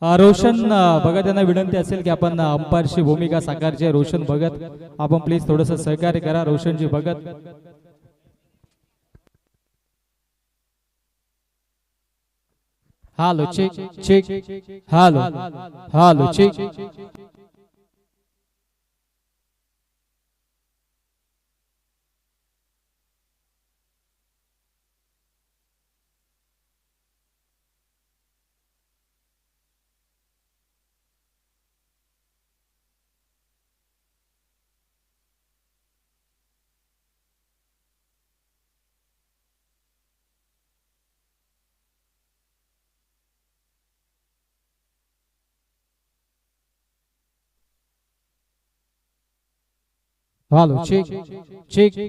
रोशन भगत यांना विनंती असेल की आपण अंपायरची भूमिका साकारची आहे. रोशन भगत आपण प्लीज थोडंसं सहकार्य करा. रोशनजी भगत. हालो चेक चेक हालो हालो चेक. हालो चेक चेक.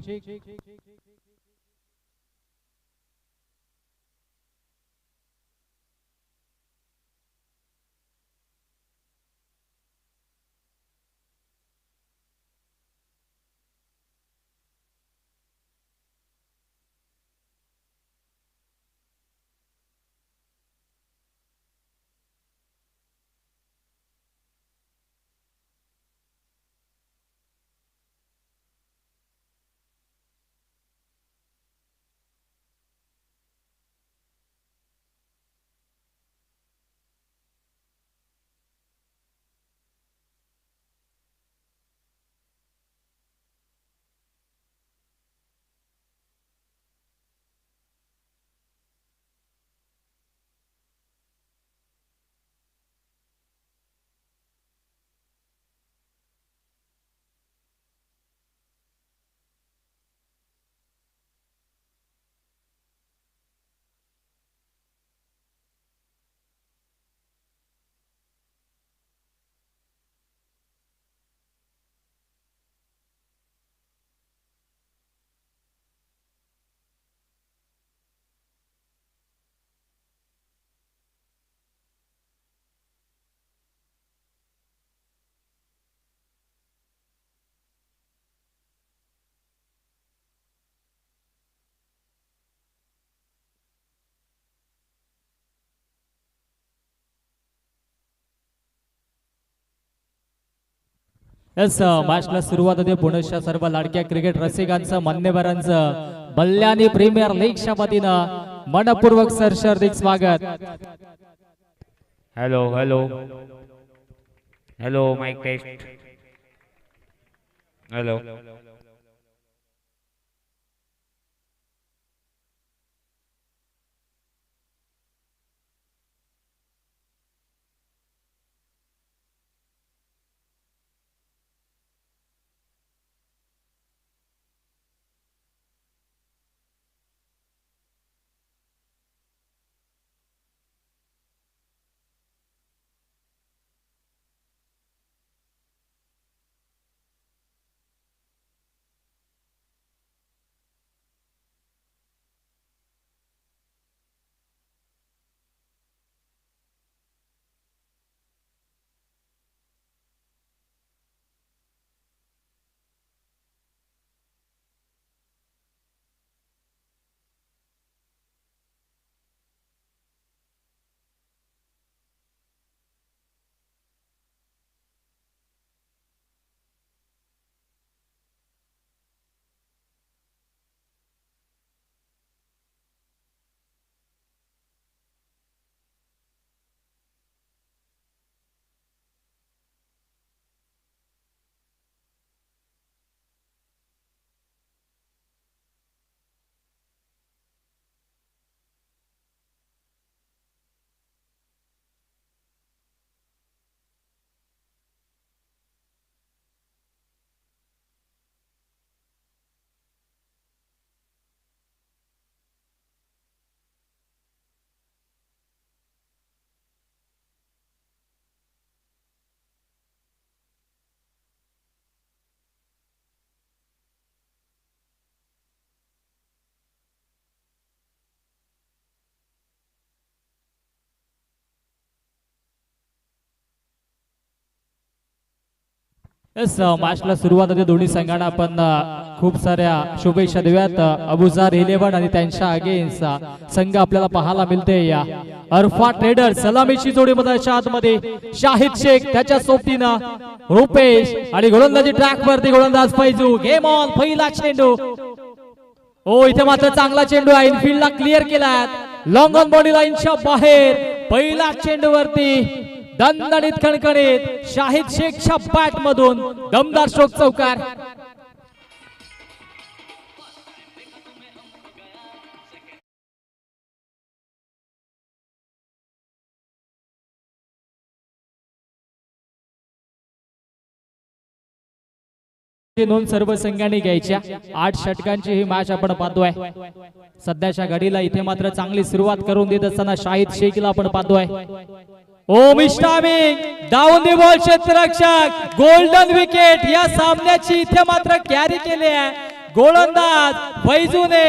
यस मॅचला सुरुवात होते. पुण्याच्या सर्व लाडक्या क्रिकेट रसिकांचं मान्यवरांचं बल्ल्यानी प्रीमियर लीगच्या वतीनं मनपूर्वक सरशार्दिक स्वागत. Hello hello hello mic test. Hello yes मॅचला सुरुवात होते. दोन्ही संघांना आपण खूप साऱ्या शुभेच्छा देऊयात. अबुजार 11 आणि त्यांच्या अगेन्स्ट संघ आपल्याला पाहायला मिळते. या अर्फा ट्रेडर सलामीची जोडी मधाच्या आतमध्ये शाहिद शेख त्याच्या सोबतीनं रुपेश आणि गोलंदाजी ट्रॅक वरती गोलंदाज फैजू. Game on. पहिला चेंडू. ओ इथे मात्र चांगला चेंडू आहे. इनफिल्डला क्लिअर केला. लॉंग ऑन बॉडी लाईनच्या बाहेर. पहिला चेंडू वरती दणदणीत खणखणीत शाहिद शेखच्या बॅट मधून दमदार स्ट्रोक चौकार. नोंद सर्व संघांनी घ्यायच्या. 8 षटकांची ही मॅच आपण पाहतोय. सध्याच्या घडीला इथे मात्र चांगली सुरुवात करून देत असताना शाहिद शेखला आपण पाहतोय. ओ मिस्टामिंग डाऊन दी बॉल क्षेत्ररक्षक. गोल्डन विकेट या सामन्याची इथे मात्र कॅरी केली आहे. गोलंदाज फैजूने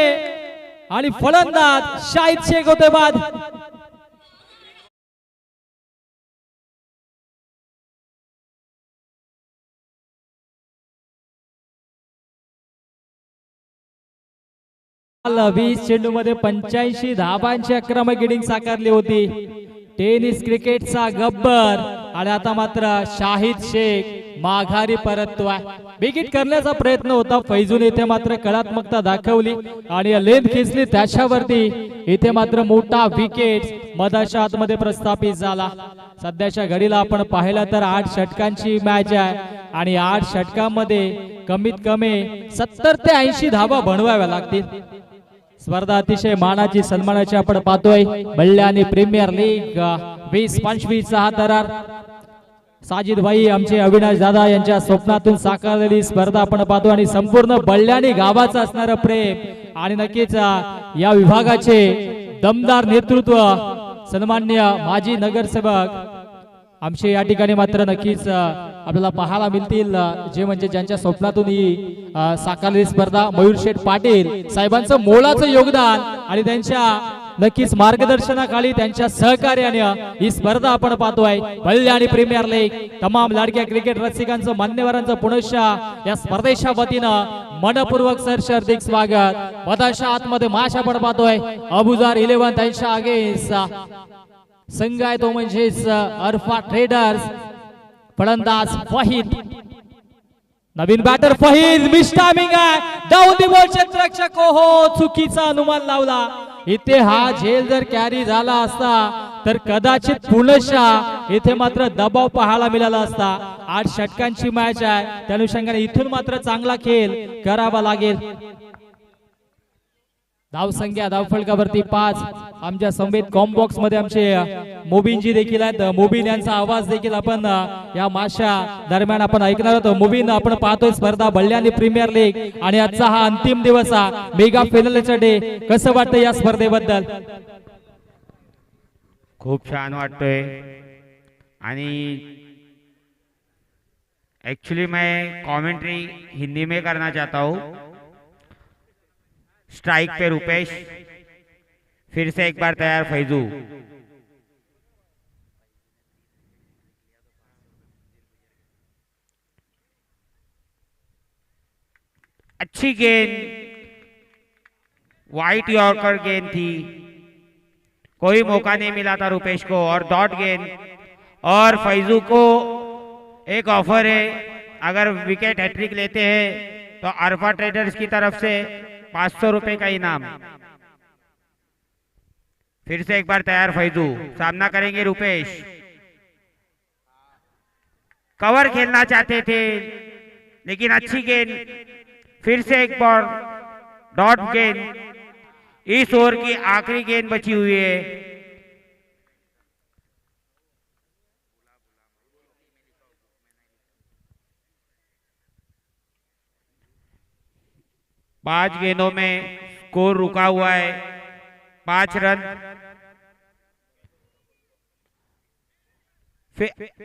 आणि फलंदाज शाहिद शेख होते बाद. वीस चेंडू मध्ये 85 धाबांची आक्रमक इनिंग साकारली होती. टेनिस क्रिकेटचा गब्बर आणि आता मात्र शाहिद शेख माघारी परततोय. विकेट करण्याचा प्रयत्न होता फैजून. इथे मात्र कलात्मकता दाखवली आणि लेंथ खेचली त्याच्यावरती. इथे मात्र मोठा विकेट मधाच्या आतमध्ये प्रस्थापित झाला. सध्याच्या घडीला आपण पाहिलं तर 8 षटकांची मॅच आहे आणि 8 षटकांमध्ये कमीत कमी 70 ते 80 धाबा बनवाव्या लागतील. स्पर्धा अतिशय मानाची सन्मानाची आपण पाहतोय. बल्ल्यानी प्रीमियर लीग 20-25 हा दरार साजिद भाई आमचे अविनाश दादा यांच्या स्वप्नातून साकारलेली स्पर्धा आपण पाहतो आणि संपूर्ण बल्ल्यानी गावाचं असणारं प्रेम आणि नक्कीच या विभागाचे दमदार नेतृत्व सन्मान्य माजी नगरसेवक आमचे या ठिकाणी मात्र नक्कीच आपल्याला पाहायला मिळतील. जे म्हणजे ज्यांच्या स्वप्नातून ही साकारलेली स्पर्धा मयूर शेठ पाटील साहेबांचं मोलाचं योगदान आणि त्यांच्या नक्कीच मार्गदर्शनाखाली त्यांच्या सहकार्याने ही स्पर्धा आपण पाहतोय. बल्ल्या आणि प्रीमियर लीग तमाम लाडक्या क्रिकेट रसिकांचं मान्यवरांचं पुनश्चा या स्पर्धेच्या वतीनं मनपूर्वक सहर्ष हार्दिक स्वागत. मधाच्या आतमध्ये मॅच आपण पाहतोय. अबुजार 11 त्यांच्या अगेन्स्ट संघ आहे तो म्हणजेच अर्फा ट्रेडर्स. फलंदाज फहीद. नवीन बॅटर फहीद. मिस्टामिंग आहे. डाऊन दी बॉल क्षेत्ररक्षक. हो चुकीचा अनुमान लावला. इथे हा झेल जर कॅरी झाला असता तर कदाचित पुनश्चा इथे मात्र दबाव पाहायला मिळाला असता. 8 षटकांची मॅच आहे त्या अनुषंगाने इथून मात्र चांगला खेळ करावा लागेल. धावसंख्या धावफलकावरती 5. आमच्या संवेद कॉम्बॉक्स मध्ये आमचे मोबिनजी देखील आहेत. मोबिन यांचा आवाज देखील आपण या माशा दरम्यान आपण ऐकणार आहोत. मोबिन आपण पाहतोय स्पर्धा बल्ल्यानी प्रीमियर लीग आणि आजचा हा अंतिम दिवस मेगा फायनलचा डे. कसं वाटतं या स्पर्धेबद्दल? खूप छान वाटतोय आणि एक्चुअली मैं कमेंट्री हिंदी में करना चाहता हूँ. स्ट्राइक पे रुपेश. फिर से एक बार तैयार फैजू. अच्छी गेंद. वाइट यॉर्कर गेंद थी. कोई मौका नहीं मिला था रुपेश को और डॉट गेंद. और फैजू को एक ऑफर है. अगर विकेट हैट्रिक लेते हैं तो अर्फा ट्रेडर्स की तरफ से 500 रुपए का इनाम. फिर से एक बार तैयार फैजू. सामना करेंगे रुपेश. कवर खेलना चाहते थे लेकिन अच्छी गेंद. फिर से एक बार डॉट गेंद. इस ओवर की आखिरी गेंद बची हुई है. पांच गेंदों में स्कोर रुका हुआ है. 5 रन.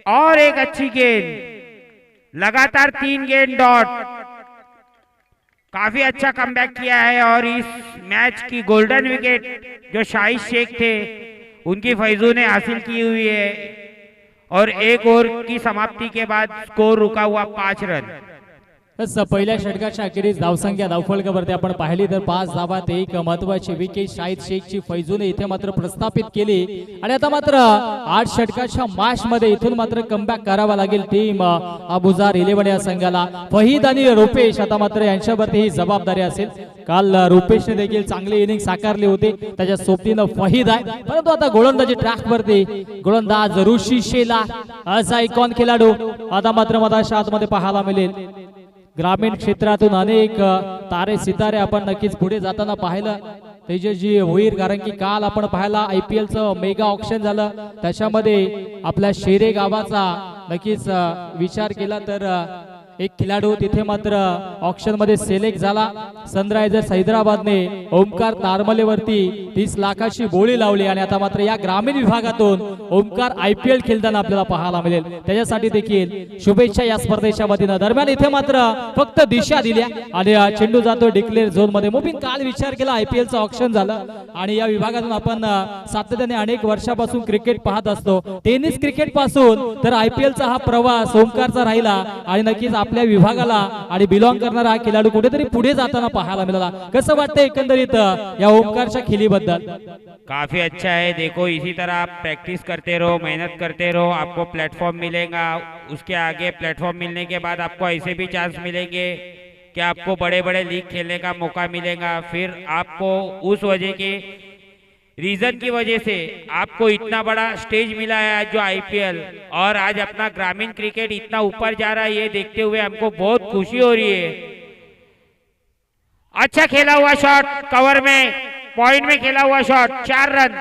और एक अच्छी गेंद. लगातार 3 गेंद डॉट. काफी अच्छा कमबैक किया है और इस मैच की गोल्डन विकेट जो शाहिद शेख थे उनकी फैजू ने हासिल की हुई है. और एक ओवर की समाप्ति के बाद स्कोर रुका हुआ 5 रन. तसं पहिल्या षटकाच्या अखेरीस धावसंख्या धावफलकावरती आपण पाहिली तर 5 धावात एक महत्वाची विकेट शाहिद शेखची फैजूने इथे मात्र प्रस्थापित केली आणि आता मात्र 8 षटकाच्या मॅच मध्ये इथून मात्र कमबॅक करावा लागेल टीम अबुजार 11 या संघाला. फहीद आणि रुपेश आता मात्र यांच्यावरती ही जबाबदारी असेल. काल रुपेशने देखील चांगली इनिंग साकारली होती, त्याच्या सोबतीनं फहीद आहे, परंतु आता गोलंदाजी ट्रॅक वरती गोलंदाज ऋषी शेला असा आयकॉन खेळाडू आता मात्र मधाच्या आतमध्ये पाहायला मिळेल. ग्रामीण क्षेत्रातून अनेक तारे सितारे आपण नक्कीच पुढे जाताना पाहिलं तेजस्वी होईल, कारण की काल आपण पाहिला IPL चं मेगा ऑक्शन झालं, त्याच्यामध्ये आपल्या शेरे गावाचा नक्कीच विचार केला तर एक खेळाडू तिथे मात्र ऑक्शन मध्ये सिलेक्ट झाला. सनरायझर्स हैदराबादने ओमकार तारमलेवरती 30 लाखाची बोली लावली आणि आता मात्र या ग्रामीण विभागातून ओमकार IPL खेळताना आपल्याला पाहायला मिळेल. त्याच्यासाठी देखील शुभेच्छा या स्पर्धेच्या वतीनं. दरम्यान इथे मात्र फक्त दिशा दिल्या आणि चेंडू जातो डिक्लेअर झोन मध्ये. मुबीन काल विचार केला IPL चं ऑक्शन झालं आणि या विभागातून आपण सातत्याने अनेक वर्षापासून क्रिकेट पाहत असतो. टेनिस क्रिकेट पासून तर IPL चा हा प्रवास ओमकारचा राहिला आणि नक्कीच आपल्या विभागाला आणि बिलॉंग करणारा हा खेळाडू कुठेतरी पुढे जाताना पाहायला मिळाला. कसं वाटतं एकंदरीत या ओमकारच्या खेळीबद्दल? काफी अच्छा है। देखो इसी तरह आप प्रैक्टिस करते रहो, मेहनत करते रहो, आपको प्लेटफॉर्म मिलेगा। उसके आगे प्लेटफॉर्म मिलने के बाद आपको ऐसे भी चांस मिलेंगे कि आपको बड़े बड़े लीग खेलने का मौका मिलेगा। फिर आपको उस वजह के रीजन की वजह से आपको इतना बड़ा स्टेज मिला है आज जो IPL, और आज अपना ग्रामीण क्रिकेट इतना ऊपर जा रहा है, ये देखते हुए हमको बहुत खुशी हो रही है। अच्छा खेला हुआ शॉट, कवर में पॉइंट में खेला हुआ शॉट, 4 रन।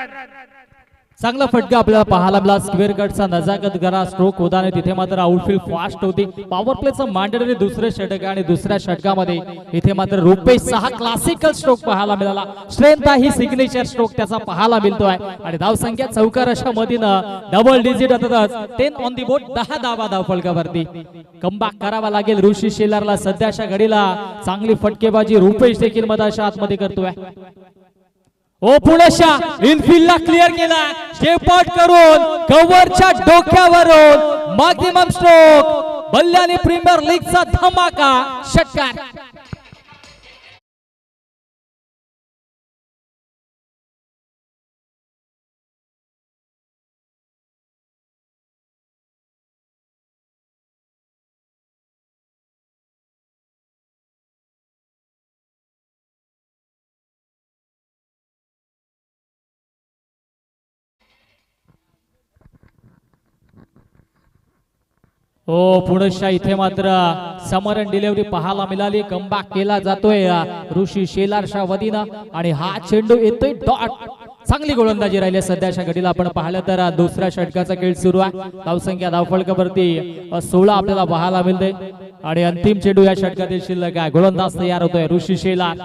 चांगला फटका आपल्याला पाहायला मिळाला. स्क्वेअर कटचा नजाकत करा स्ट्रोक होताना तिथे मात्र आउटफील्ड फास्ट होती. पॉवर प्लेचं मांडणारे दुसरे षटक आणि दुसऱ्या षटकामध्ये इथे मात्र रुपेश 6 क्लासिकल स्ट्रोक पाहायला मिळाला. स्ट्रेंथ ही सिग्नेचर स्ट्रोक त्याचा पाहायला मिळतोय आणि धावसंख्या चौकार अशा मधीनं डबल डिजिट होतच 10 ऑन दी बोर्ड, 10 धावा धावफलकावरती. कमबॅक करावा लागेल ऋषी शेलारला. सध्याच्या घडीला चांगली फटकेबाजी रुपेश देखील मधाच्या आतमध्ये करतोय. ओ पुणेशा इनफिल्डला क्लिअर केला, शेपट करून कव्हरच्या डोक्यावरून मॅक्सिमम स्ट्रोक. बल्ल्याने प्रीमियर लीगचा धमाका षटकार. हो पुणेशा इथे मात्र समरण डिलिव्हरी पाहायला मिळाली. कमबॅक केला जातोय ऋषी शेलारच्या वतीनं आणि हा चेंडू येतोय डॉट. चांगली गोलंदाजी राहिली सध्याच्या घडीला. आपण पाहिलं तर दुसऱ्या षटकाचा खेळ सुरू आहे. धावसंख्या धावफलकावरती 16 आपल्याला पाहायला मिळते आणि अंतिम चेंडू या षटकातील शिल्लक आहे. गोलंदाज तयार होतोय ऋषी शेलार.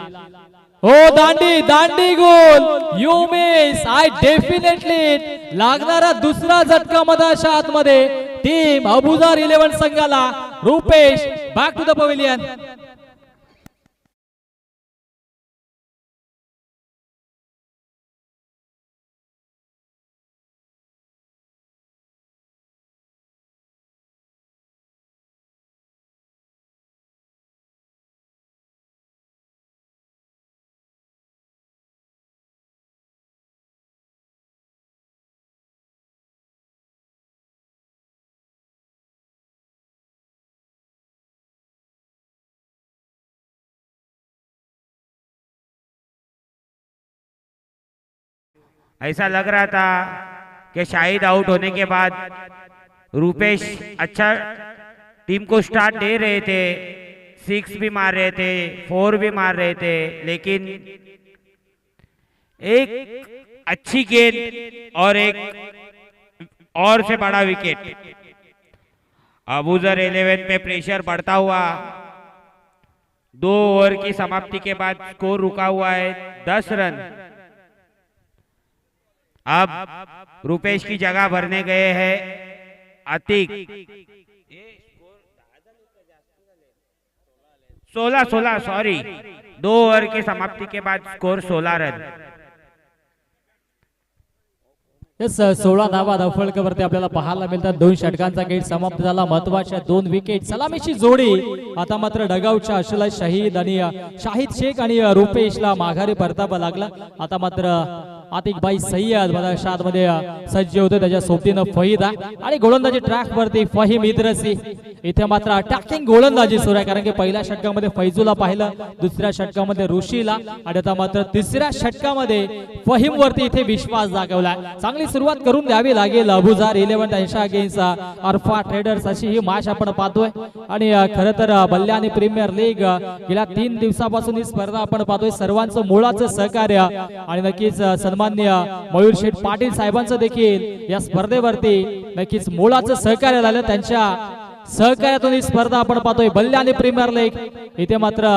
हो दांडी दांडी गोल यू मिस. आय डेफिनेटली लागणारा दुसरा झटका मधाच्या आतमध्ये टीम अबुजार 11 संघाला. Rupesh back to the pavilion. ऐसा लग रहा था कि शाहिद आउट होने के बाद रुपेश अच्छा टीम को स्टार्ट दे रहे थे, 6 भी मार रहे थे, 4 भी मार रहे थे, लेकिन एक अच्छी गेंद और एक और से बड़ा विकेट। अबुजार 11 पे प्रेशर बढ़ता हुआ 2 ओवर की समाप्ति के बाद स्कोर रुका हुआ है 10 रन। अब रुपेश की जगह भरने गए हैं अतीक। 16 सॉरी, 2 ओवर की समाप्ति के बाद स्कोर 16 रन। येस 16 धावा धावफलकावरती आपल्याला पाहायला मिळतात. 2 षटकांचा गेट समाप्त झाला. महत्वाच्या 2 विकेट सलामीची जोडी. आता मात्र डगावच्या अशला शाहिद आणि शाहिद शेख आणि रुपेशला माघारी परतावा लागला. आता मात्र आतिकभाई सय्यद शाद मध्ये सज्ज होते. त्याच्या सोबतीनं फहीद आणि गोलंदाजी ट्रॅक वरती फहीम इद्रसी. इथे मात्र अटॅकिंग गोलंदाजी सुरू आहे, कारण की पहिल्या षटकामध्ये फैजूला पाहिलं, दुसऱ्या षटकामध्ये ऋषीला आणि आता मात्र तिसऱ्या षटकामध्ये फहीम वरती इथे विश्वास दाखवला. चांगली सुरुवात करून द्यावी लागेल अबुजार 11 त्यांच्या अगेन्स्ट अरफा ट्रेडर्स अशी ही मॅच आपण पाहतोय. आणि खरं तर बल्ल्याने प्रीमियर लीग गेल्या 3 दिवसापासून ही स्पर्धा आपण पाहतोय. सर्वांचं मुळाचं सहकार्य आणि नक्कीच सन्माननीय मयूर शेठ पाटील साहेबांचं देखील या स्पर्धेवरती नक्कीच मुळाचं सहकार्य झालं. त्यांच्या सहकार्यातून ही स्पर्धा आपण पाहतोय. बल्ल्याने प्रीमियर लीग इथे मात्र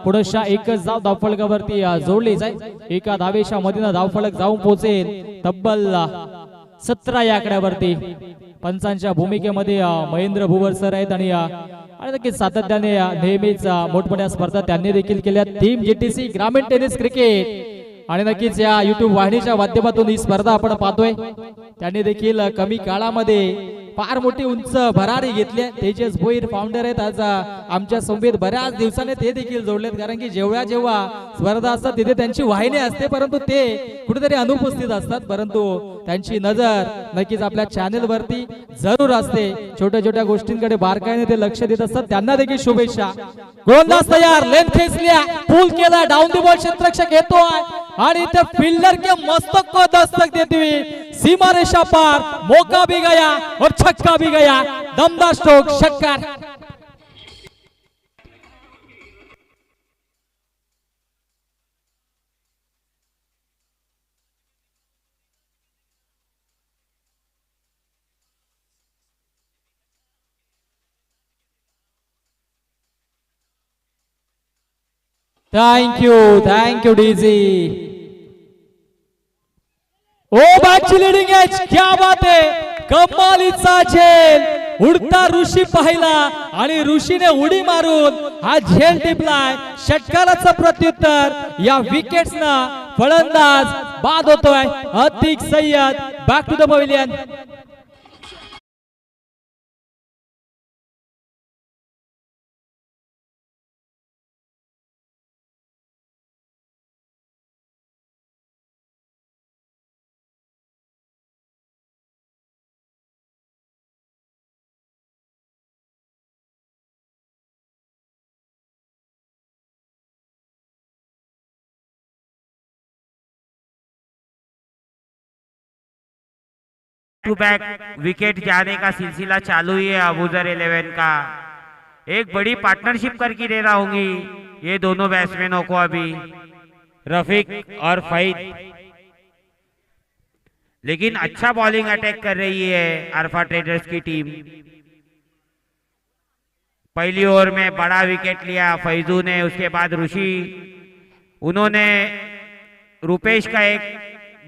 पुढच्या एकच धावफलकावरती जोडली जाईल. एका धावेच्या मधीनं धावफलक जाऊन पोहोचेल तब्बल 17 या आकड्यावरती. पंचांच्या भूमिकेमध्ये महेंद्र भुवर सर आहेत आणि नक्कीच सातत्याने नेहमीच मोठमोठ्या स्पर्धा त्यांनी देखील केल्या. टीम जीटीसी ग्रामीण टेनिस क्रिकेट आणि नक्कीच या युट्यूब वाहिनीच्या माध्यमातून ही स्पर्धा आपण पाहतोय. त्यांनी देखील कमी काळामध्ये फार मोठी उंच भरारी घेतली. तेजस भोईर फाउंडर आहेत आज आमच्या समवेत. बऱ्याच दिवसाने ते देखील जोडलेत, कारण की जेव्हा स्पर्धा असतात तिथे त्यांची वाहिनी असते, परंतु ते कुठेतरी अनुपस्थित असतात. परंतु त्यांची नजर नक्कीच आपल्या चॅनल वरती जरूर असते. छोट्या छोट्या गोष्टींकडे बारकाईने ते लक्ष देत असतात. त्यांना देखील शुभेच्छा. गोलंदाज तयार, लेन खेचल्या, पूल केला, डाउन दी बॉल क्षेत्ररक्षक येतोय आणि इथे फील्डर के मस्तक को दस्तक देती हुई सीमा रेखा पार. मौका भी गया और छक्का भी गया. दमदार स्ट्रोक, षटकार. Thank you DG. ओ बॅटची लीडिंग एज, क्या बात आहे. कमालीचा झेल. उडता ऋषी पाहिला आणि ऋषीने उडी मारून हा झेल टिपलाय. षटकाराचं प्रत्युत्तर या विकेट्सनं फलंदाज बाद होतोय. Atiq Sayyad back to the pavilion. Two back wicket जाने का सिलसिला चालू ही है अबूजर 11 का. एक बड़ी पार्टनरशिप करके दे रहा होंगी ये दोनों बैट्समैनों को अभी, रफीक और फहीद. लेकिन अच्छा बॉलिंग अटैक कर रही है अरफा ट्रेडर्स की टीम. पहली ओवर में बड़ा विकेट लिया फैजू ने, उसके बाद ऋषि, उन्होंने रुपेश का एक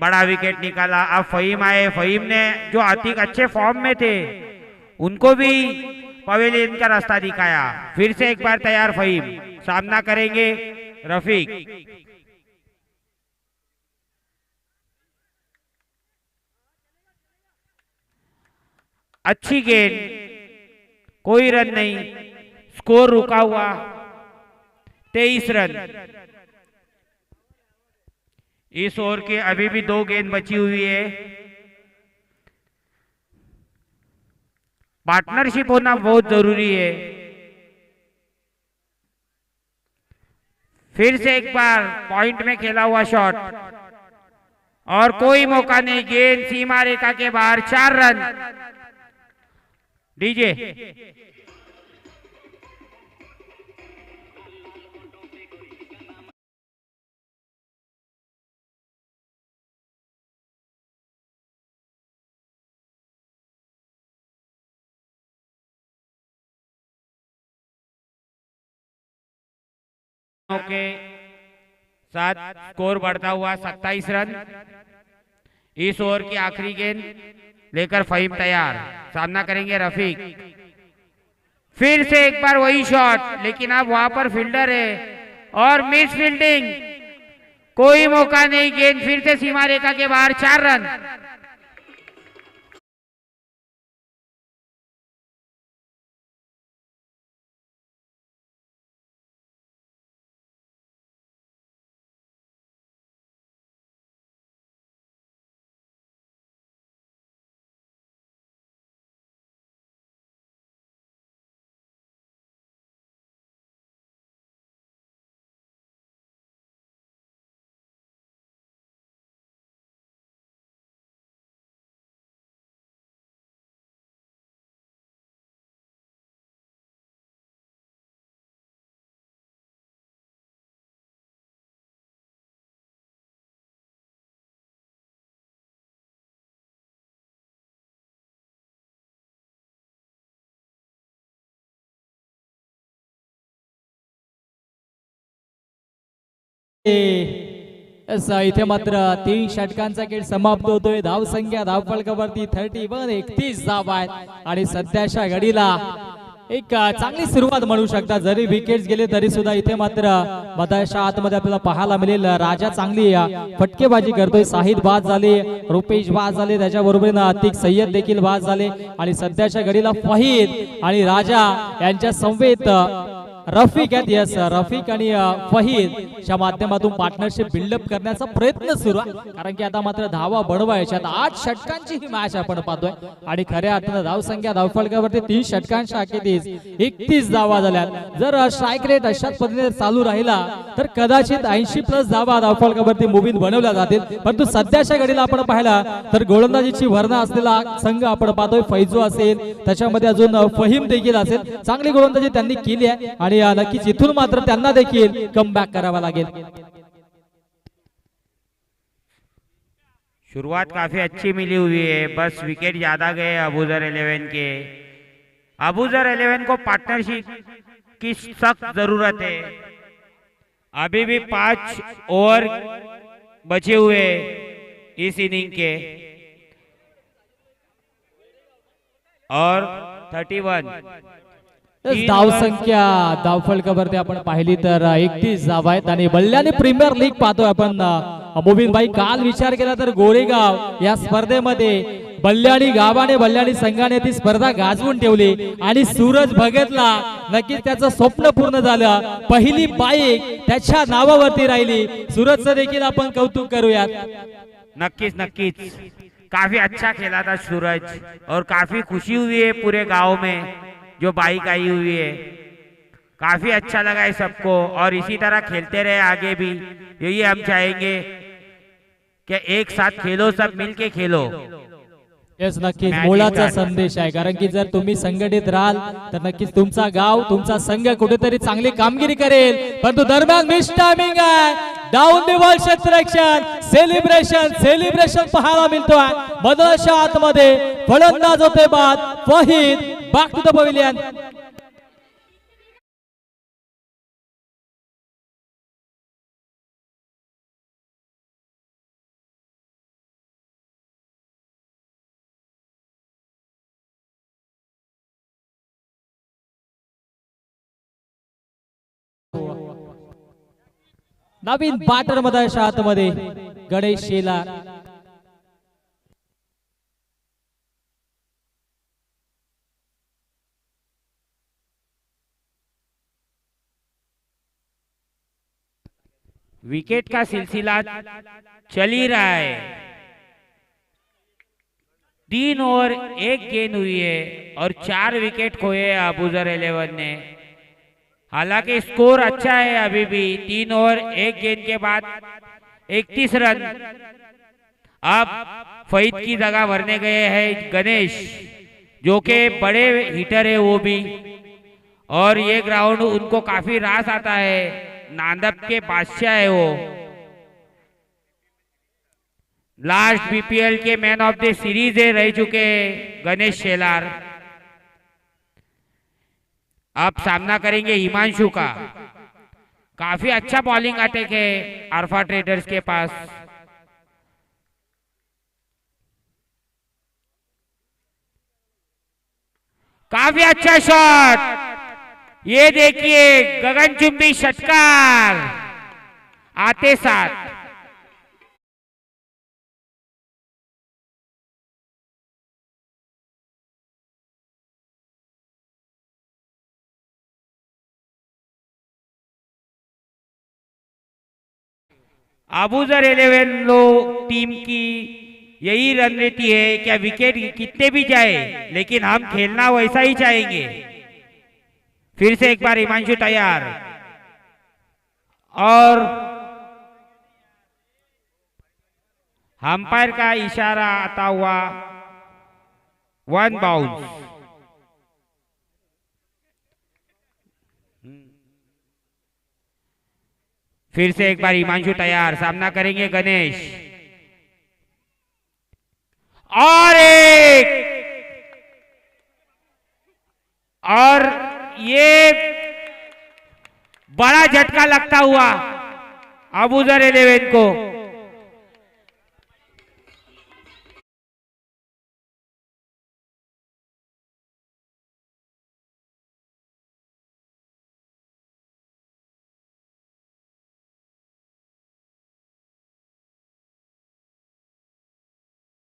बड़ा विकेट निकाला. अब फहीम आए. फहीम ने जो अतिक अच्छे फॉर्म में थे उनको भी पवेलियन का रास्ता दिखाया. फिर से एक बार तैयार फहीम, सामना करेंगे रफीक. अच्छी गेंद, कोई रन नहीं, स्कोर रुका हुआ 23 रन. इस ओवर के अभी भी 2 गेंद बची हुई है. पार्टनरशिप होना बहुत जरूरी है. फिर से एक बार पॉइंट में खेला हुआ शॉट और कोई मौका नहीं. गेंद सीमा रेखा के बाहर. 4 रन. डीजे के साथ स्कोर बढ़ता हुआ 27 रन. इस ओवर की आखिरी गेंद लेकर फहीम तैयार, सामना करेंगे रफीक. फिर से एक बार वही शॉट, लेकिन अब वहां पर फील्डर है और मिस फील्डिंग. कोई मौका नहीं. गेंद फिर से सीमा रेखा के बाहर. 4 रन. इथे मात्र 3 षटकांचा खेळ समाप्त होतोय. धावसंख्या धावफलकावरती 31 धावा आहेत आणि सध्याच्या घडीला एक चांगली सुरुवात म्हणू शकता. जरी विकेट्स गेले तरी सुद्धा इथे मात्र मधाच्या आतमध्ये आपल्याला पाहायला मिळेल राजा चांगली फटकेबाजी करतोय. साहिद बाद झाले, रुपेश बाद झाले, त्याच्याबरोबरीनं अतिक सय्यद देखील बाद झाले आणि सध्याच्या घडीला फहीद आणि राजा यांच्या समवेत रफिक आहेत. यस, रफिक आणि फहीदच्या माध्यमातून पार्टनरशिप बिल्डअप करण्याचा प्रयत्न सुरू आहे. कारण की आता मात्र धावा बनवायच्यात. 8 षटकांची ही मॅच आपण पाहतोय आणि खऱ्या अर्थानं धावसंख्या धावफलकावरती 3 षटकांच्या अखेरीस 31 धावा झाल्या. जर स्ट्राईक रेट अशाच पद्धतीने चालू राहिला तर कदाचित 80+ धावा धावफलकावरती मुवीन बनवल्या जातील. परंतु सध्याच्या घडीला आपण पाहिला तर गोलंदाजीची भरणा असलेला संघ आपण पाहतोय. फैजू असेल, त्याच्यामध्ये अजून फहीम देखील असेल. चांगली गोलंदाजी त्यांनी केली आहे आणि नक्कीच इथून मात्र त्यांना देखील कमबॅक करावा लागेल. शुरुआत काफी अच्छी मिली हुई है, बस विकेट ज्यादा गए अबूजर 11 के. अबूजर 11 को पार्टनरशिप की सख्त जरूरत है. अभी भी 5 ओवर बचे हुए इस इनिंग के और 31 धावसंख्या धावफलकावरती आपण पाहिली तर 31 धावा आहेत आणि बल्ल्याने प्रीमियर लीग पाहतोय आपण. मोबिन भाई, काल विचार केला तर गोरेगाव या स्पर्धेमध्ये बल्ल्याणी संघाने ती स्पर्धा गाजवून ठेवली आणि सूरज भगतला नक्कीच त्याचं स्वप्न पूर्ण झालं. पहिली बाईक त्याच्या नावावरती राहिली. सूरजचं देखील आपण कौतुक करूयात. नक्कीच नक्कीच काफी अच्छा खेला था सूरज और काफी खुशी हुई है पूरे गांव में जो बाइक आई हुई है. काफी अच्छा लगा है सबको और इसी तरह खेलते रहे आगे भी. यही हम चाहेंगे कि एक साथ खेलो, सब मिलके खेलो. येस, नक्कीच मोलाचा संदेश आहे. कारण की जर तुम्ही संघटित राहाल तर नक्कीच तुमचा गाव, तुमचा संघ कुठेतरी चांगली कामगिरी करेल. परंतु दरम्यान मिस टायमिंग आहे. डाऊन द बॉल क्षेत्ररक्षण, सेलिब्रेशन पाहायला मिळतोय. मधोच्या आतमध्ये फलंदाज होते बाद. Fahid back to the pavilion. नवीन बॅटर मधोच्या आतमध्ये गणेश शेलार. विकेट का सिलसिला चल ही रहा है. 3 ओवर 1 गेंद हुई है और 4 विकेट खोए अबूजर 11 ने. हालांकि स्कोर अच्छा है अभी भी. 3 ओवर 1 गेंद के बाद 31 रन. अब फईद की जगह भरने गए हैं गणेश, जो कि बड़े हिटर है वो भी, और ये ग्राउंड उनको काफी रास आता है. नांदप के बादशाह है वो. लास्ट बीपीएल के मैन ऑफ द सीरीज रह चुके गणेश शेलार. अब सामना करेंगे हिमांशु का. काफी अच्छा बॉलिंग अटैक है अल्फा ट्रेडर्स के पास. काफी अच्छा शॉट. ये देखिए गगनचुंबी षटकार आते साथ. अबूजर 11 टीम की यही रणनीति है कि विकेट कितने भी जाए लेकिन हम खेलना वैसा ही चाहेंगे. फिर से एक बार हिमांशु तैयार और अंपायर का इशारा आता हुआ 1 बाउंस. फिर से एक बार हिमांशु तैयार. सामना करेंगे गणेश और ये बड़ा झटका लगता हुआ अबूजर 11 को।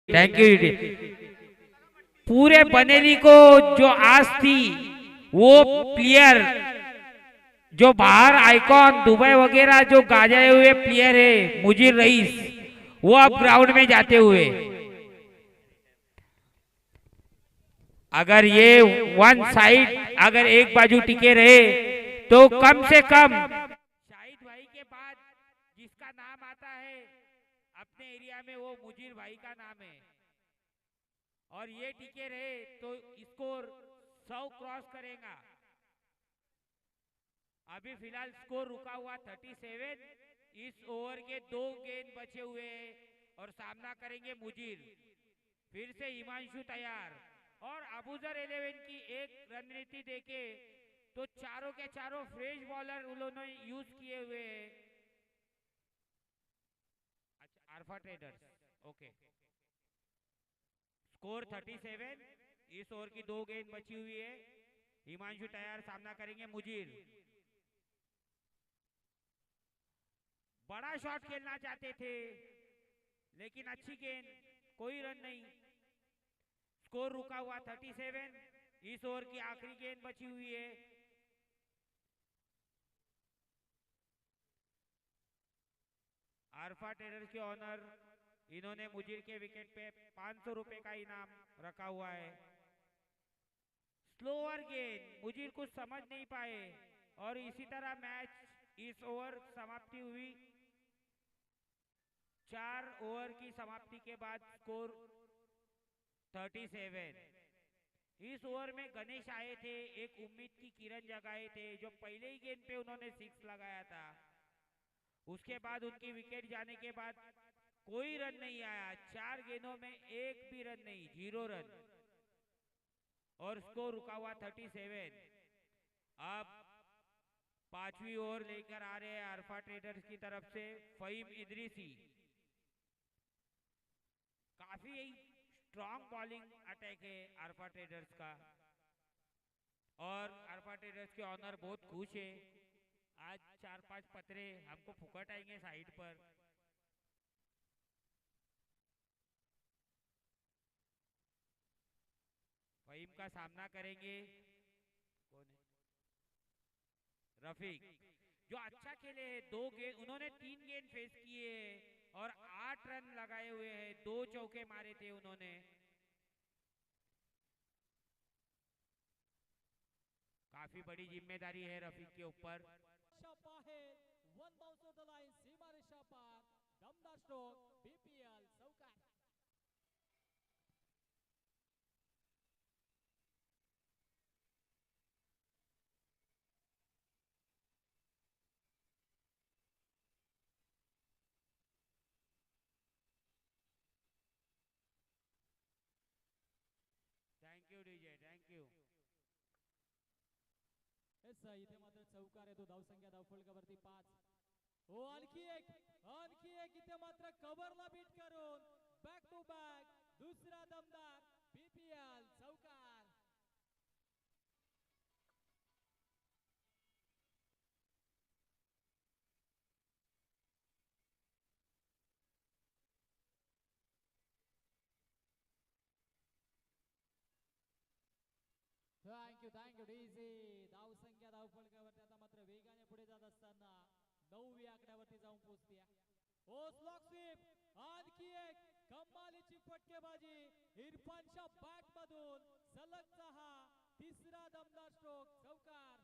Thank you. पूरे बनेली को जो आस थी वो प्लेयर जो बाहर आइकॉन दुबई वगैरह जो गाजाए हुए प्लेयर है मुजीर रईस, वो अब ग्राउंड में जाते हुए, अगर ये वन साइड अगर एक बाजू टिके रहे तो कम से कम शाहिद भाई के बाद जिसका नाम आता है अपने एरिया में वो मुजीर भाई का नाम है, और ये टिके रहे तो स्कोर 100 क्रॉस करेगा। अभी फिलहाल स्कोर रुका हुआ 37। इस ओवर के 2 गेंद बचे हुए हैं और सामना करेंगे मुजीर। फिर से हिमांशु तैयार और अबूजर 11 की एक रणनीति देखे तो चारों के चारों फ्रेश बॉलर उन्होंने यूज किए हुए हैं। अच्छा, अल्फा ट्रेडर्स, ओके। स्कोर 37। इस ओवर की 2 गेंद बची हुई है। हिमांशु तैयार सामना करेंगे मुजीर। बड़ा शॉट खेलना चाहते थे लेकिन अच्छी गेंद, कोई रन नहीं। स्कोर रुका हुआ 37। इस ओवर की आखिरी गेंद बची हुई है। अल्फा ट्रेडर्स के ऑनर इन्होंने मुजीर के विकेट पे 500 रुपए का इनाम रखा हुआ है। स्लोअर गेंद, मुजीर कुछ समझ नहीं पाए और इसी तरह मैच इस ओवर समाप्ति हुई। 4 ओवर की समाप्ति के बाद स्कोर 37। इस ओवर में गणेश आए थे, एक उम्मीद की किरण जगाए थे जो पहले ही गेंद पे उन्होंने 6 लगाया था। उसके बाद उनकी विकेट जाने के बाद कोई रन नहीं आया। 4 गेंदों में एक भी रन नहीं, 0 रन और स्कोर रुका हुआ 37। अब 5वीं ओवर लेकर आ रहे हैं अल्फा ट्रेडर्स की तरफ से फहीम इदरीसी। काफी स्ट्रॉन्ग बॉलिंग अटैक है अल्फा ट्रेडर्स का और अल्फा ट्रेडर्स के ऑनर बहुत खुश है। आज 4-5 पत्रे हमको फुकट आएंगे साइड पर। फहीम का सामना करेंगे कौन है? रफीक, जो अच्छा खेले हैं। 2 गेंद उन्होंने 3 गेंद फेस किए हैं और 8 रन लगाए हुए हैं। 2 चौके मारे थे उन्होंने। काफी बड़ी जिम्मेदारी है रफीक के ऊपर। Thank you DJ, thank you. इथे मात्र चौकार आहे तो धावसंख्या धावफलकावरती 5. हो आणखी एक इथे मात्र कव्हरला बीट करून बॅक टू बॅक दुसरा दमदार बीपीएल चौकार. Thank you DJ. धावसंख्या धावफलकावरती आता मात्र वेगाने पुढे जात असताना 9व्या आकड्यावरती जाऊन पोहोचते. ओ स्लॉक स्वीप आणखी एक कमालीची फटकेबाजी इरफानच्या बॅट मधून सलगचा हा तिसरा दमदार स्ट्रोक चौकार.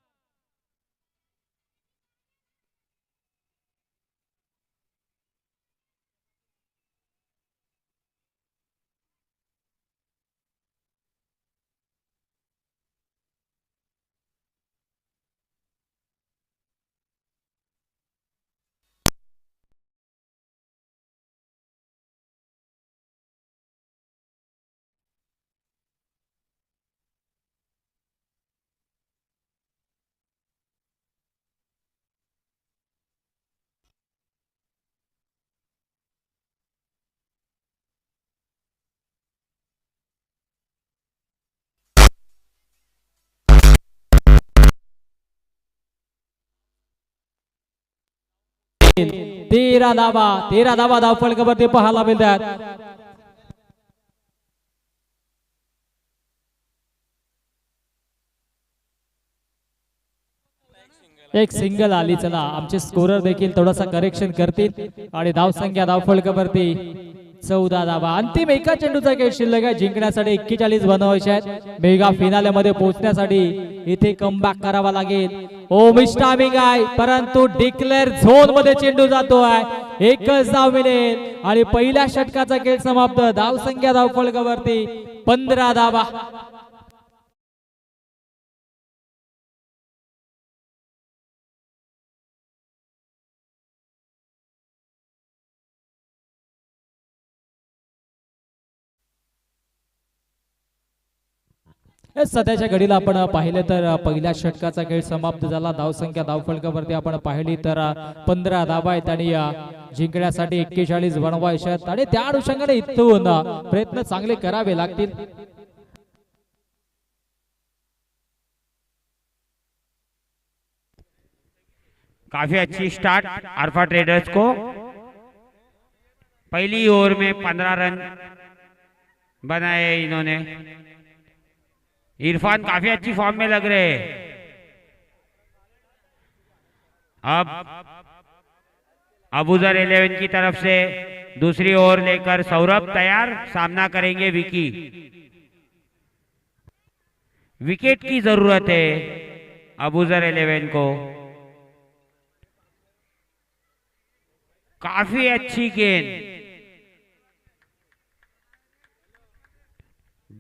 13 धावा धावफलकावरती पाहायला मिळतात. एक सिंगल आली. चला आमचे स्कोरर देखील थोडासा करेक्शन करतील आणि धावसंख्या धावफलकावरती 14 धावा. अंतिम एका चेंडूचा खेळ शिल्लक आहे. जिंकण्यासाठी 41 बनवायचे आहेत. मेगा फिनाले मध्ये पोहोचण्यासाठी इथे कमबॅक करावा लागेल. ओमिश टायमिंग आहे परंतु डिक्लेअर झोन मध्ये चेंडू जातोय. एकच धाव मिळेल आणि पहिल्या षटकाचा खेळ समाप्त. धावसंख्या धावफलकावरती 15 धावा. सध्याच्या घडीला आपण पाहिले तर पहिल्या षटकाचा खेळ समाप्त झाला. धावसंख्या धावफलकावरती आपण पाहिली तर 15 धावा आहेत आणि जिंकण्यासाठी 41 बनवायचे आहेत आणि त्या अनुषंगाने इथून प्रयत्न चांगले करावे लागतील. काफी अच्छी स्टार्ट अल्फा ट्रेडर्स को. पहली ओवर में 15 रन बनाए इन्होंने. इरफान काफी अच्छी फॉर्म में लग रहे हैं. अब अबूजर 11 की तरफ से दूसरी ओवर लेकर सौरभ तैयार. सामना करेंगे विकी. विकेट की जरूरत है अबूजर 11 को. काफी अच्छी गेंद.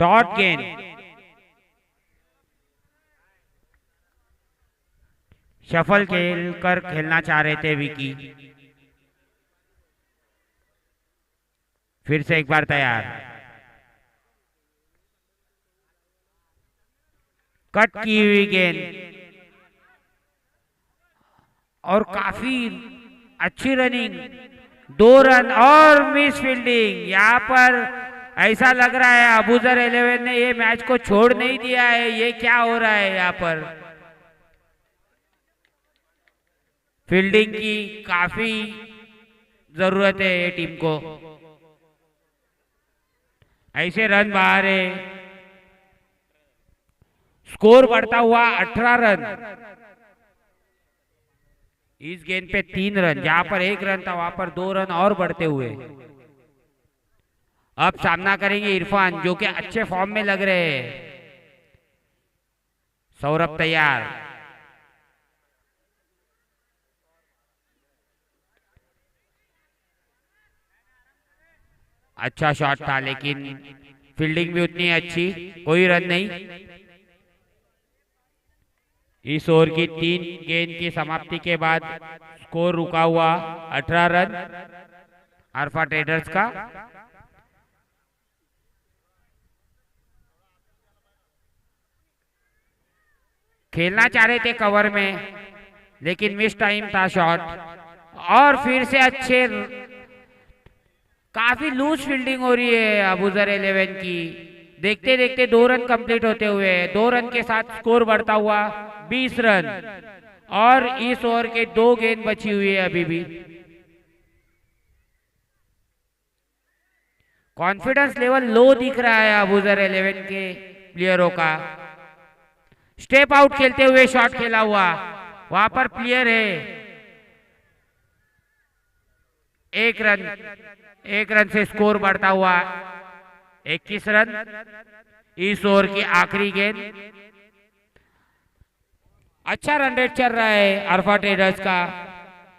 डॉट गेंद. शफल खेलकर खेलना चाह रहे थे विकी. फिर से एक बार तैयार. कट की हुई गेंद और काफी अच्छी रनिंग. 2 रन और मिस फील्डिंग. यहां पर ऐसा लग रहा है अबूजर 11 ने ये मैच को छोड़ नहीं दिया है. ये क्या हो रहा है यहां पर. फील्डिंग की काफी जरूरत है ये टीम को. ऐसे रन बाहर है. स्कोर बढ़ता हुआ 18 रन. इस गेंद पे 3 रन. जहां पर 1 रन था वहां पर 2 रन और बढ़ते हुए. अब सामना करेंगे इरफान जो कि अच्छे फॉर्म में लग रहे हैं. सौरभ तैयार. अच्छा शॉट था लेकिन फील्डिंग भी उतनी अच्छी. कोई रन नहीं. इस ओवर की 3 गेंद की समाप्ति के बाद स्कोर रुका हुआ 18 रन अल्फा ट्रेडर्स का. खेलना चाह रहे थे कवर में लेकिन मिस टाइम था शॉट. और फिर से अच्छे काफी लूज फील्डिंग हो रही है अबूजर 11 की. देखते देखते 2 रन कंप्लीट होते हुए 2 रन के साथ स्कोर बढ़ता हुआ 20 रन. और इस ओवर के 2 गेंद बची हुई है अभी भी. कॉन्फिडेंस लेवल लो दिख रहा है अबूजर 11 के प्लेयरों का. स्टेप आउट खेलते हुए शॉट खेला हुआ. वहां पर प्लेयर है. 1 रन से स्कोर बढ़ता हुआ 21 रन. इस ओवर की आखिरी गेंद. अच्छा रन रेट चल रहा है अल्फा ट्रेडर्स का.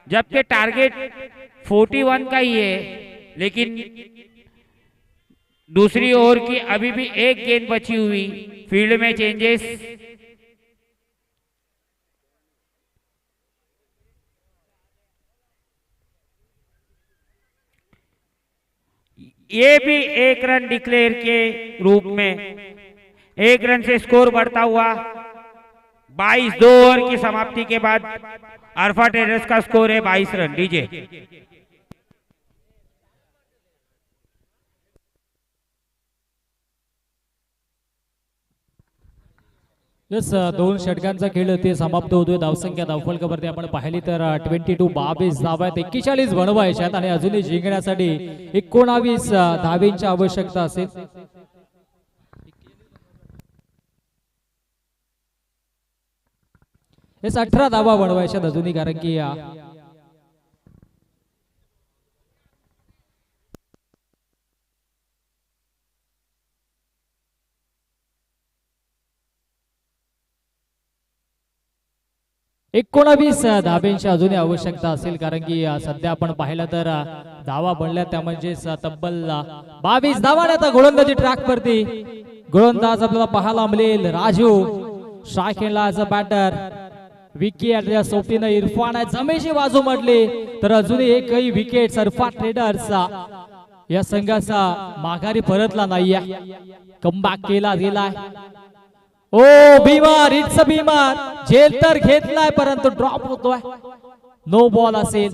जबकि टारगेट 41 का ही है लेकिन दूसरी ओवर की अभी भी 1 गेंद बची हुई. फील्ड में चेंजेस. ये भी 1 रन डिक्लेयर के रूप में 1 रन से स्कोर बढ़ता हुआ 22. 2 ओवर की समाप्ति के बाद अल्फा ट्रेडर्स का स्कोर है 22 रन. डीजे यस, दोन षटकांचा खेळ ते समाप्त होतोय. धावसंख्या धावफलकावरती आपण पाहिली तर 22 धावा आहेत, 41 बनवायच्यात आणि अजूनही जिंकण्यासाठी 19 धावेंची आवश्यकता असेल. यस, 18 धावा बनवायच्यात अजूनही, कारण की एकोणावीस धाब्यांची अजूनही आवश्यकता असेल, कारण की सध्या आपण पाहिलं तर धावा बनल्या त्या म्हणजेच तब्बल 22 धावा. आता गोलंदाजी ट्रॅक वरती गोलंदाज आपल्याला पाहायला मिळेल राजू. स्ट्रायकिंगला बॅटर विकी या सोबतीनं इरफान आहे. जमेची बाजू म्हटली तर अजूनही एकही विकेट सरफा ट्रेडर्सचा या संघाचा माघारी परतला नाहीये. कमबॅक केला गेलाय. ओ भीमार, इट्स भीमार, झेल तर घेतलाय परंतु ड्रॉप होतोय. नो बॉल असेल.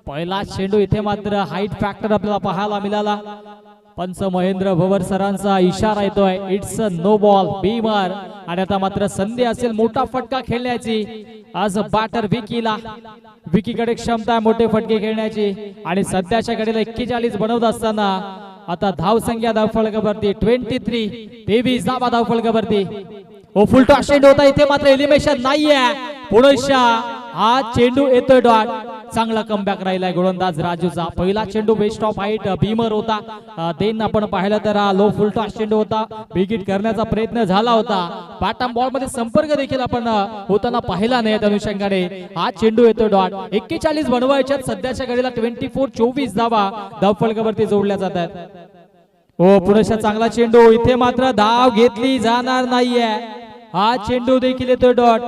पहिला चेंडू इथे मात्र हाईट फॅक्टर आपल्याला पाहायला मिळाला. पंच महेंद्र भवर सरांचा इशारा येतोय, इट्स नो बॉल भीमार. आणि आता मात्र संधी असेल मोठा फटका खेळण्याची. आज बॅटर विकीला, विकीकडे क्षमता आहे मोठे फटके खेळण्याची आणि सध्याच्या घडीला 41 बनवत असताना आता धावसंख्या धावफलकावरती 23 धावा धावफलकावरती. ओ फुल टॉस चेंडू होता इथे मात्र एलिमिनेशन नाहीये. पुनश्च हा चेंडू येतोय डॉट. चांगला कमबॅक राहिलाय गोलंदाज राजूचा. पहिला चेंडू बेस्ट ऑफ हाईट भीमर होता. देन आपण पाहिलं तर लो फुल टॉस चेंडू होता. विकेट करण्याचा प्रयत्न झाला होता. बॅटम बॉल मध्ये संपर्क देखील आपण होताना पाहिला नाही. त्या अनुषंगाने हा चेंडू येतोय डॉट. 41 बनवायच्यात सध्याच्या घडीला. 24 धावा धावफलकावरती जोडल्या जात आहेत. हो पुनश्च चांगला चेंडू इथे मात्र धाव घेतली जाणार नाहीये. हा चेंडू देखील येतोय डॉट.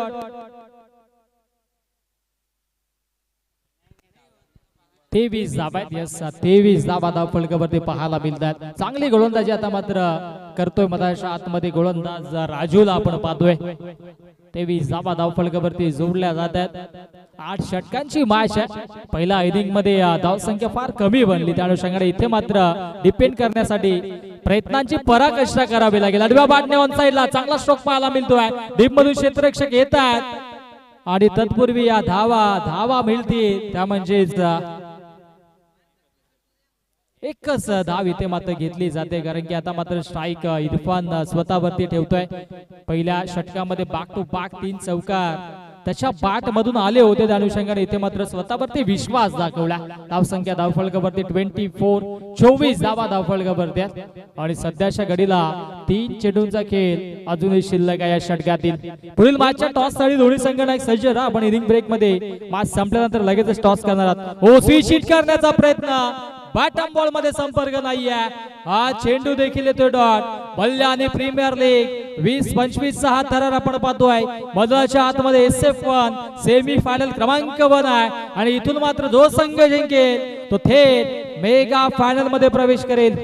तेवीस धावा आहेत. यस, 23 धावा धावफलकावरती पाहायला मिळतात. चांगली गोलंदाजी आता मात्र करतोय मधाच्या आतमध्ये गोलंदाज राजूला आपण पाहतोय. 23 धावा धावफलकावरती जोडल्या जातात. 8 षटकांची मॅच आहे. पहिल्या इनिंग मध्ये धावसंख्या फार कमी बनली. त्या अनुषंगाने इथे मात्र डिपेंड करण्यासाठी प्रयत्नांची पराकाष्ठा करावी लागेल. आडव्या बाटने ऑन साइडला चांगला स्ट्रोक पाहायला मिळतोय. डीप मधून क्षेत्ररक्षक येत आहेत आणि तत्पूर्वी या धावा मिळतील. त्या म्हणजेच एकच धाव इथे मात्र घेतली जाते, कारण की आता मात्र स्ट्राईक इरफान स्वतःवरती ठेवतोय. पहिल्या षटकामध्ये बॅक टू बॅक 3 चौकार त्याच्या बॅट मधून आले होते. त्या अनुषंगाने इथे मात्र स्वतःवरती विश्वास दाखवला. धावसंख्या धावफलकावरती 24 धावा धावफलकावरती आणि सध्याच्या घडीला 3 चेंडूंचा खेळ अजूनही शिल्लक आहे या षटकातील. पुढील मॅचच्या टॉस साठी दोन्ही संघटना सज्ज राहा. आपण इनिंग ब्रेक मध्ये मॅच संपल्यानंतर लगेचच टॉस करणार आहात. हो स्विच हिट करण्याचा प्रयत्न, बॅटम बॉल मध्ये संपर्क नाहीये. हा चेंडू देखील येतोय डॉट. मल्ल्या आणि प्रीमियर लीग 20-25 चा हा थरार आपण पाहतोय. मधल्याच्या आतमध्ये SF1 सेमी फायनल क्रमांक 1 आहे आणि इथून मात्र जो संघ जिंकेल तो थेट मेगा फायनल मध्ये प्रवेश करेल.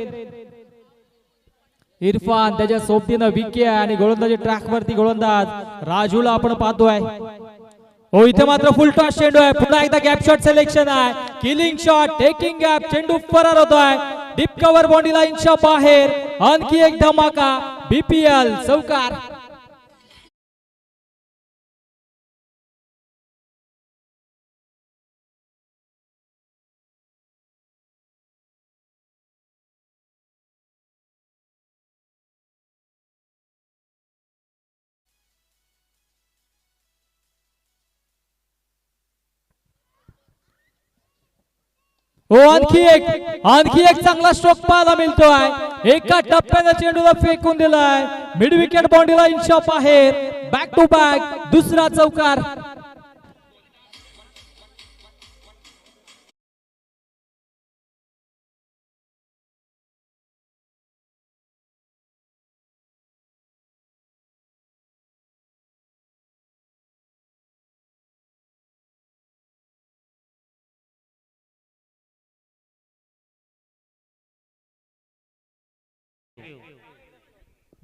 इरफान त्याच्या सोबतीनं विकी आणि गोलंदाजी ट्रॅक वरती गोलंदाज राजूला आपण पाहतोय. हो इथे मात्र फुल टॉस चेंडू आहे. पुन्हा एकदा गॅप शॉट सिलेक्शन आहे. किलिंग शॉट, टेकिंग गॅप, चेंडू फरार होतोय. डीप कव्हर बाउंड्री लाईनच्या बाहेर. आणखी एक धमाका, BPL चौकार. हो आणखी एक चांगला स्ट्रोक पाहायला मिळतोय. एका टप्प्याने चेंडूला फेकून दिलाय. मिड विकेट बाउंड्री लाईनच्या बाहेर. बॅक टू बॅक दुसरा चौकार.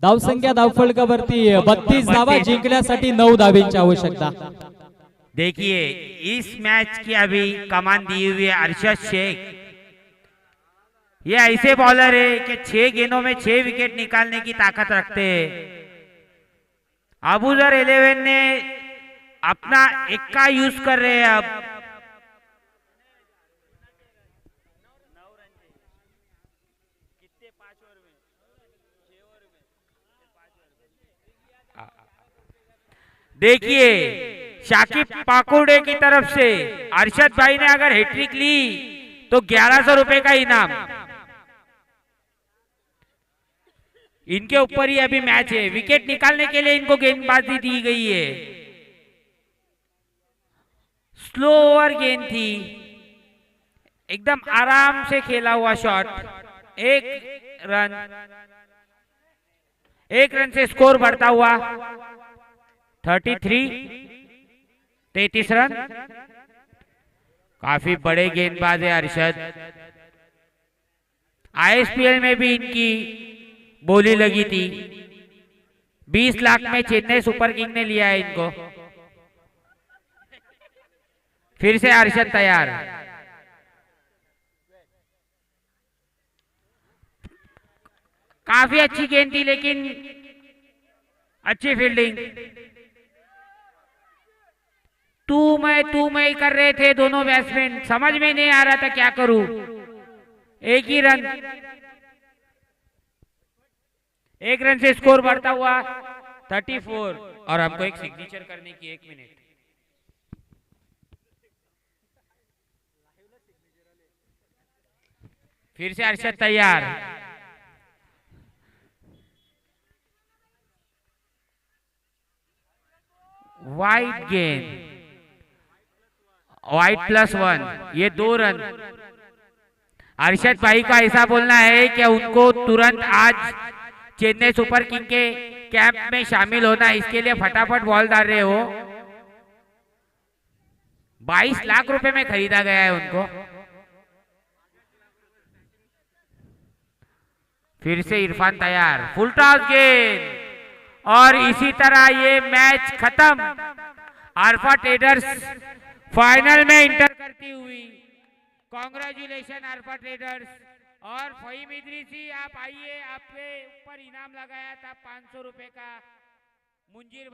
धावसंख्या धावफलकावरती 32 धावा जिंकण्यासाठी 9 धावेंची आवश्यकता. देखिए इस मैच की अभी कमान दी हुई है अरशद शेख. ये ऐसे बॉलर है कि 6 गेंदों में 6 विकेट निकालने की ताकत रखते हैं. अबूजर 11 ने अपना इक्का यूज कर रहे हैं अब। देखिए शाकिब पाकुड़े की तरफ से अरशद भाई ने अगर हैट्रिक ली तो 1100 रुपए का इनाम। इनके ऊपर ही अभी मैच है। विकेट निकालने के लिए इनको गेंदबाजी दी गई है। स्लो ओवर गेंद थी, एकदम आराम से खेला हुआ शॉट। एक रन से स्कोर बढ़ता हुआ 33 रन। काफी बड़े गेंदबाज है अरशद। आईएसपीएल में भी इनकी बोली लगी थी। 20 लाख में चेन्नई सुपर किंग ने लिया है इनको। फिर से अरशद तैयार। काफी अच्छी गेंद थी लेकिन अच्छी फील्डिंग। तू मैं ही कर रहे थे दोनों बैट्समैन। समझ में नहीं आ रहा था क्या करूं। एक ही रन, एक रन से स्कोर बढ़ता हुआ 34। और हमको एक सिग्नेचर करने की 1 मिनट। फिर से अरशद तैयार। वाइड गेंद, वाइड +1, ये 2 रन। अरशद भाई का ऐसा बोलना है कि उनको तुरंत आज चेन्नई सुपर किंग के कैंप में शामिल होना है, इसके लिए फटाफट बॉल डाल रहे हो। 22 लाख रुपए में खरीदा गया है उनको। फिर से इरफान तैयार। फुल टॉस गेंद और इसी तरह ये मैच खत्म। अल्फा ट्रेडर्स फाइनल में इंटर करती हुई। Congratulation alpha traders. और फहीम इदरीसी आप आइए, आपके ऊपर इनाम लगाया था 500 रुपए का मुंजीर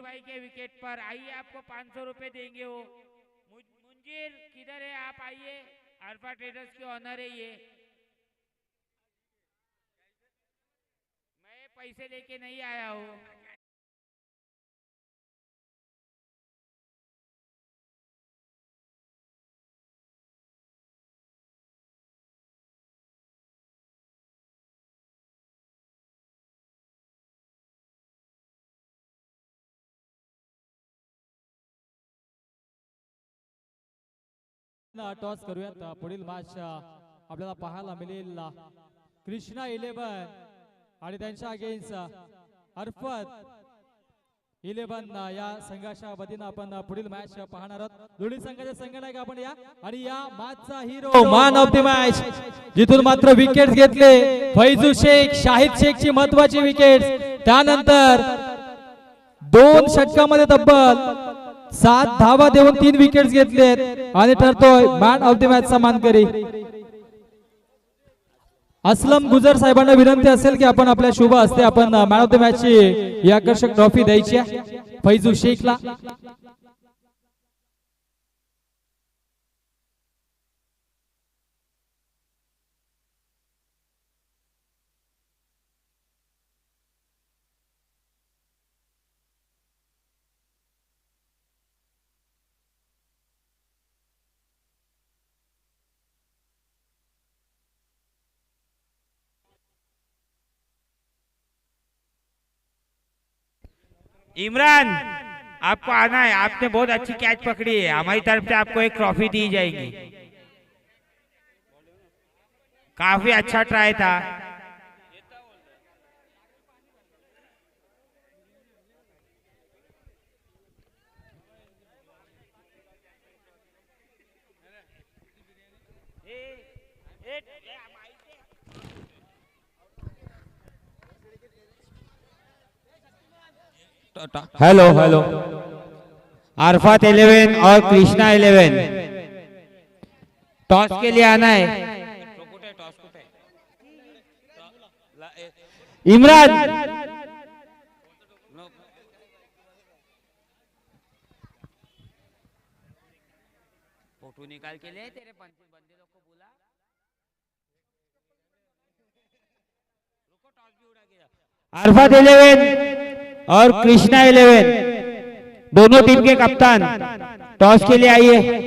भाई के विकेट पर। आइए आपको 500 रुपए देंगे। वो मुंजीर किधर है? आप आइए, अल्फा ट्रेडर्स के ऑनर है ये। मैं पैसे लेके नहीं आया हूँ। टॉस करूयात। पुढील मॅच आपल्याला पाहायला मिळेल कृष्णा 11 आणि त्यांच्या अगेन्स्ट अरफत 11 या संघाच्या वतीनं आपण पुढील मॅच पाहणार आहोत। दोन्ही संघाचे संघनायक आपण या आणि या मॅचचा hero man of the match जिथून मात्र विकेट घेतले फैजू शेख, शाहिद शेखची महत्वाची विकेट। त्यानंतर 2 षटकामध्ये तब्बल 7 धावा देऊन 3 विकेट्स घेतलेत आणि ठरतोय मॅन ऑफ द मॅच चा मानकरी। असलम गुजर साहेबांना विनंती असेल की आपण आपल्या शुभ हस्ते आपण मॅन ऑफ द मॅच ची ही आकर्षक ट्रॉफी द्यायची आहे फैजू शेखला। इमरान आपको आना है। आपने बहुत अच्छी कैच पकड़ी है। हमारी तरफ से आपको एक ट्रॉफी दी जाएगी। काफी अच्छा ट्राई था। हेलो हेलो अरफत 11 और कृष्णा 11 टॉस के लिए आना है। इमरान फोटो निकाल के ले तेरे बंदे लोग को बुला। रुको टॉस भी उड़ा गया। अरफात 11 और कृष्णा 11 दोनों टीम के कप्तान टॉस के लिए आइए।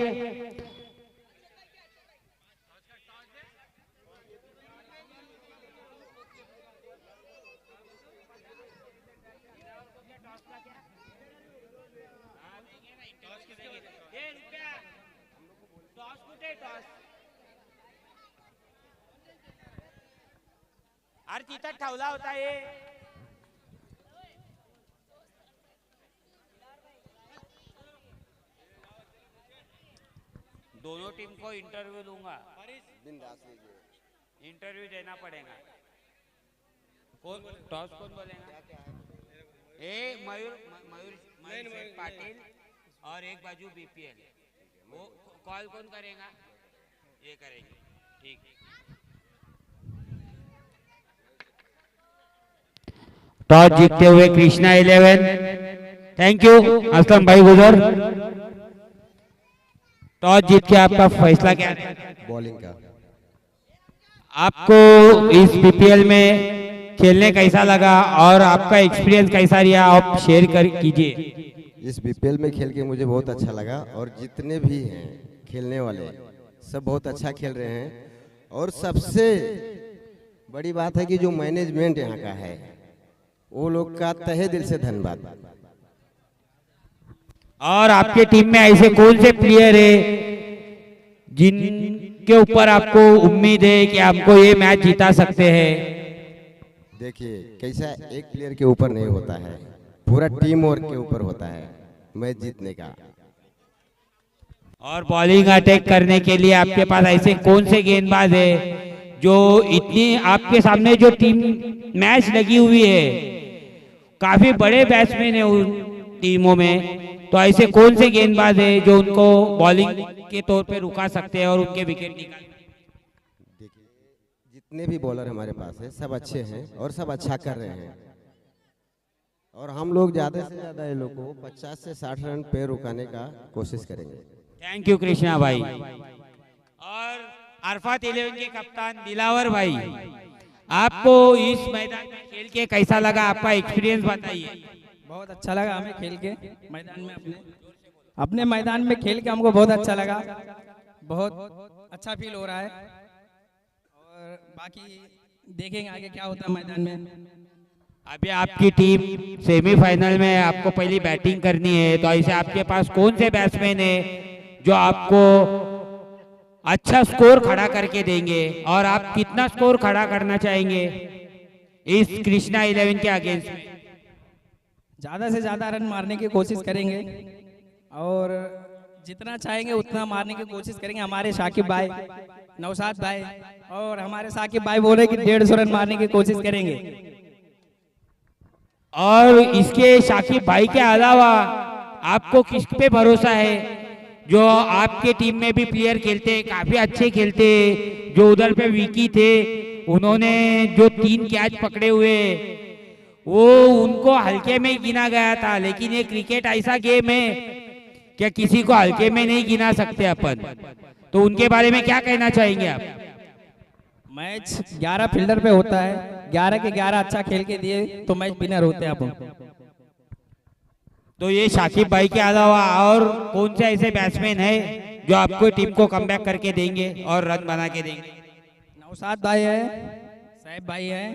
अरे तिथं ठेवला होता ये। दोनों टीम को इंटरव्यू दूंगा। इंटरव्यू देना पड़ेगा। कौन टॉस कौन बोलेगा? ए मयूर मयूर शेख पाटिल और एक बाजू बीपीएल। वो कॉल कौन करेगा? ये करेंगे। ठीक। टॉस जीतते हुए कृष्णा 11। थैंक यू असलम भाई गुजर। टॉस जीत के आपका फैसला क्या है? बॉलिंग का। आपको इस बीपीएल में खेलने कैसा लगा और आपका एक्सपीरियंस कैसा रहा, आप शेयर कर कीजिए। इस बीपीएल में खेल के मुझे बहुत अच्छा लगा और जितने भी हैं खेलने वाले सब बहुत अच्छा खेल रहे हैं और सबसे बड़ी बात है कि जो मैनेजमेंट यहाँ का है वो लोग का तहे दिल से धन्यवाद। और आपके टीम में ऐसे कौन से प्लेयर है जिनके ऊपर आपको उम्मीद है कि हमको ये मैच जिता सकते हैं? देखिए कैसा एक प्लेयर के ऊपर नहीं होता है, पूरा टीम वर्क के ऊपर होता है मैच जीतने का। और बॉलिंग अटैक करने के लिए आपके पास ऐसे कौन से गेंदबाज है जो इतनी आपके सामने जो टीम मैच लगी हुई है, काफी बड़े बैट्समैन है उन टीमों में, तो ऐसे कौन से गेंदबाज है जो उनको बॉलिंग के तौर पे रुका सकते हैं और उनके विकेट निकाल? देखिए जितने भी बॉलर हमारे पास है सब अच्छे हैं और सब अच्छा कर रहे हैं और हम लोग ज्यादा से ज्यादा ये लोग को 50 से 60 रन पे रुकाने का कोशिश करेंगे। थैंक यू कृष्णा भाई। और अरफात 11 के कप्तान दिलावर भाई, आपको इस मैदान में खेल के कैसा लगा, आपका एक्सपीरियंस बताइए। बहुत अच्छा लगा हमें खेल के मैदान में, अपने मैदान में खेल के हमको बहुत अच्छा लगा, बहुत अच्छा फील हो रहा है और बाकी देखेंगे आगे क्या होता है मैदान में। अभी आपकी टीम सेमीफाइनल में, आपको पहली बैटिंग करनी है, तो ऐसे आपके पास कौन से बैट्समैन है जो आपको अच्छा स्कोर खड़ा करके देंगे और आप कितना स्कोर खड़ा करना चाहेंगे इस कृष्णा 11 के अगेंस्ट में? ज्यादा से ज्यादा रन मारने की कोशिश करेंगे और जितना चाहेंगे उतना मारने की कोशिश करेंगे। हमारे शाकिब भाई, नौशाद भाई और हमारे साकिब भाई बोल रहे कि 150 रन मारने की कोशिश करेंगे। और इसके शाकिब भाई के अलावा आपको किस पे भरोसा है? जो आपके टीम में भी प्लेयर खेलते हैं, काफी अच्छे खेलते हैं, जो उधर पे विकी थे, उन्होंने जो 3 कैच पकड़े हुए वो उनको हल्के में गिना गया था, लेकिन ये क्रिकेट ऐसा गेम है क्या किसी को हल्के में नहीं गिना सकते अपन, तो उनके बारे में क्या कहना चाहेंगे आप? मैच 11 फील्डर पे होता है, 11 के 11 अच्छा खेल के दिए तो मैच विनर होते हैं अपन। तो ये शाकिब भाई के अलावा और कौन से ऐसे बैट्समैन है जो आपको टीम को कमबैक करके देंगे और रन बना के देंगे? नौशाद भाई है, साहिब भाई है,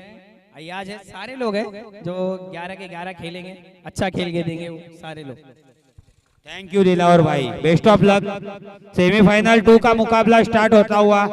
अयाज है, सारे लोग हैं जो 11 के 11 खेलेंगे, अच्छा खेल के देंगे वो सारे लोग। थैंक यू दिलावर भाई, बेस्ट ऑफ लक। सेमीफाइनल 2 का मुकाबला स्टार्ट होता हुआ।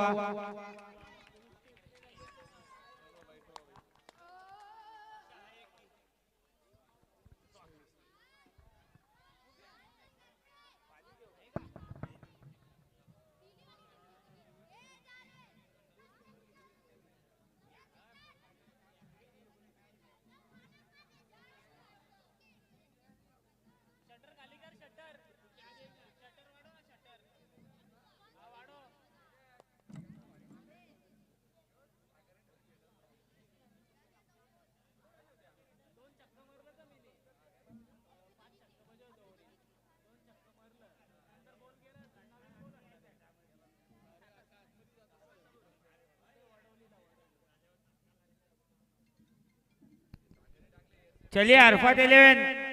चलिए अरफत 11